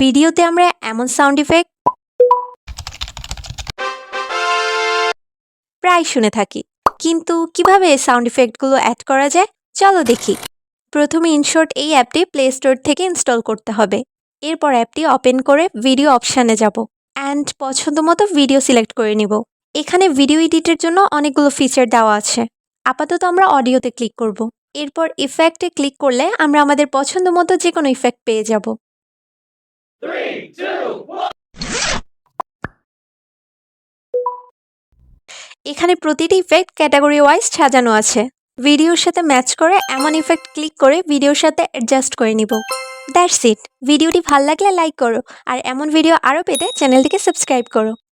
ভিডিওতে আমরা এমন সাউন্ড ইফেক্ট প্রায় শুনে থাকি, কিন্তু কিভাবে এই সাউন্ড ইফেক্টগুলো অ্যাড করা যায় চলো দেখি। প্রথমে ইনশর্ট এই অ্যাপটি প্লে স্টোর থেকে ইনস্টল করতে হবে। এরপর অ্যাপটি ওপেন করে ভিডিও অপশানে যাব অ্যান্ড পছন্দ মতো ভিডিও সিলেক্ট করে নিব। এখানে ভিডিও এডিটের জন্য অনেকগুলো ফিচার দেওয়া আছে। আপাতত আমরা অডিওতে ক্লিক করব। এরপর ইফেক্টে ক্লিক করলে আমরা আমাদের পছন্দ মতো যে কোনো ইফেক্ট পেয়ে যাব। 3, 2, 1. এখানে প্রতিটি ইফেক্ট ক্যাটাগরি ওয়াইজ সাজানো আছে। ভিডিওর সাথে ম্যাচ করে এমন ইফেক্ট ক্লিক করে ভিডিওর সাথে অ্যাডজাস্ট করে নিব। That's it. ভিডিওটি ভালো লাগলে লাইক করো আর এমন ভিডিও আরও পেতে চ্যানেলটিকে সাবস্ক্রাইব করো।